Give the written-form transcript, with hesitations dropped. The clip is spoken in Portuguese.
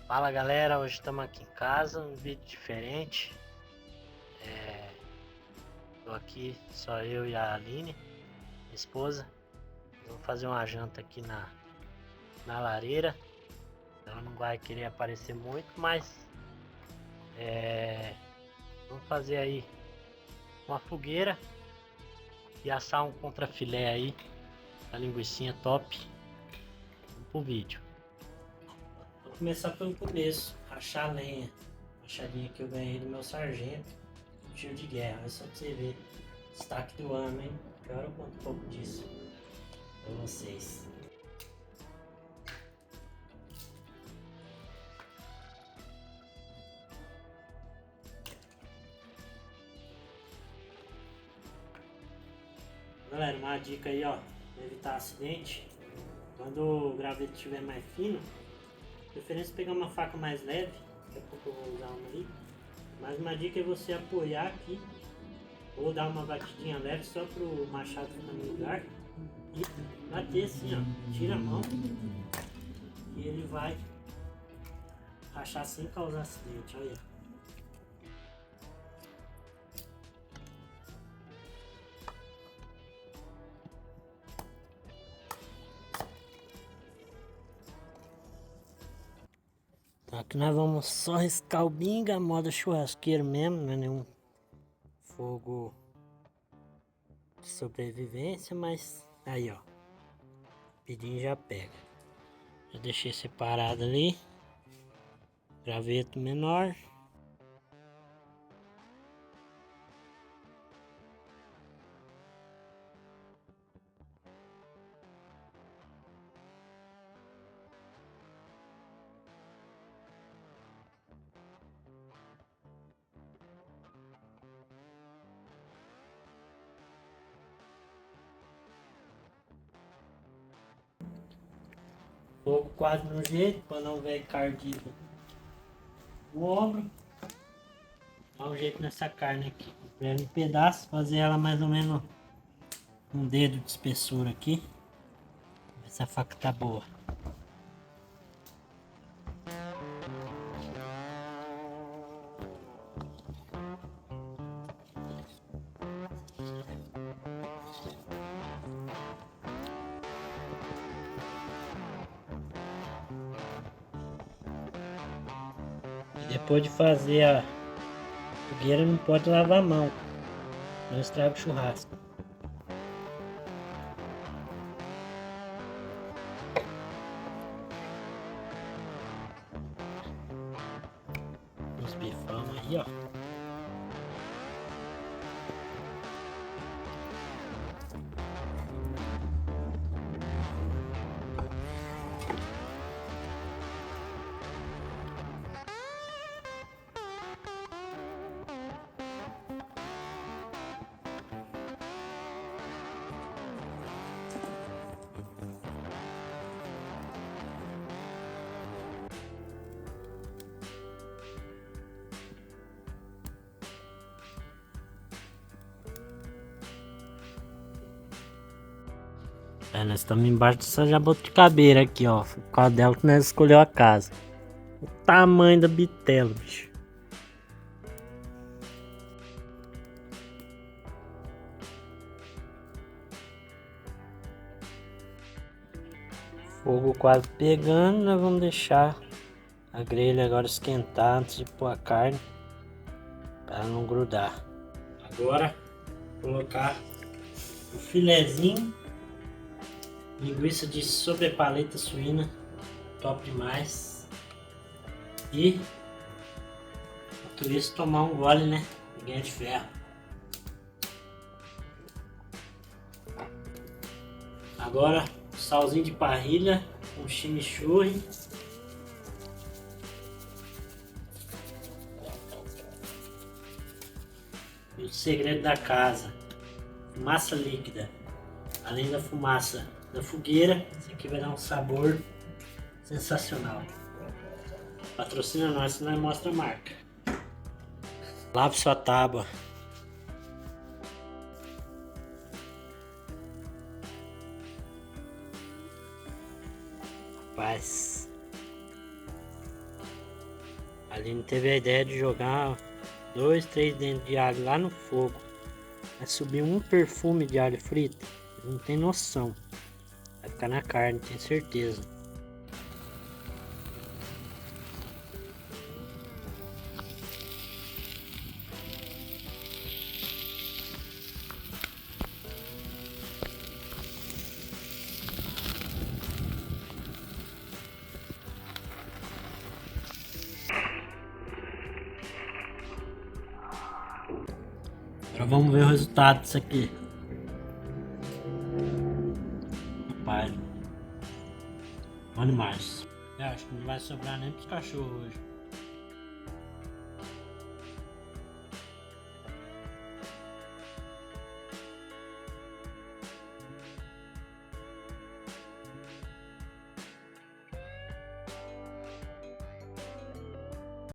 Fala galera, hoje estamos aqui em casa, um vídeo diferente. Tô aqui, só eu e a Aline, minha esposa. Vou fazer uma janta aqui na lareira. Ela não vai querer aparecer muito, mas vamos fazer aí uma fogueira e assar um contrafilé aí, a linguicinha top. Vamos pro vídeo. Vou começar pelo começo, rachar a lenha. Machadinha que eu ganhei do meu sargento, tiro de guerra. É só pra você ver. Destaque do ano, hein? Agora eu conto um pouco disso pra vocês. Galera, uma dica aí, ó, pra evitar acidente. Quando o graveto estiver mais fino, preferência pegar uma faca mais leve. Daqui a pouco eu vou usar uma ali. Mas uma dica é você apoiar aqui, ou dar uma batidinha leve só pro machado ficar no lugar. E bater assim, ó, tira a mão e ele vai rachar sem causar acidente, olha. Então aqui nós vamos só riscar o binga, modo churrasqueiro mesmo, não é nenhum fogo de sobrevivência, mas aí ó, rapidinho já pega. Já deixei separado ali, graveto menor. Fogo quase no jeito, para não ver cardido o ombro. Dá um jeito nessa carne aqui. Pega em pedaço, fazer ela mais ou menos um dedo de espessura aqui. Ver se a faca tá boa. E depois de fazer a fogueira não pode lavar a mão, não estraga o churrasco. Os bifão aí, ó. Nós estamos embaixo dessa jabuticabeira aqui, ó. Por causa dela que nós escolheu a casa. O tamanho da bitela, bicho. Fogo quase pegando, nós vamos deixar a grelha agora esquentar antes de pôr a carne, para não grudar. Agora colocar o filezinho, linguiça de sobrepaleta suína, top demais. E tudo isso tomar um gole, né? Ninguém é de ferro. Agora salzinho de parrilha, um chimichurri. E o segredo da casa, fumaça líquida. Além da fumaça da fogueira, isso aqui vai dar um sabor sensacional. Patrocina nós, senão nós mostra a marca. Lave sua tábua. Rapaz, A Aline teve a ideia de jogar 2, 3 dentes de alho lá no fogo. Vai subir um perfume de alho frito. Não tem noção. Vai ficar na carne, tenho certeza. Agora vamos ver o resultado disso aqui. Rapaz, bom demais. Eu acho que não vai sobrar nem pros cachorros hoje.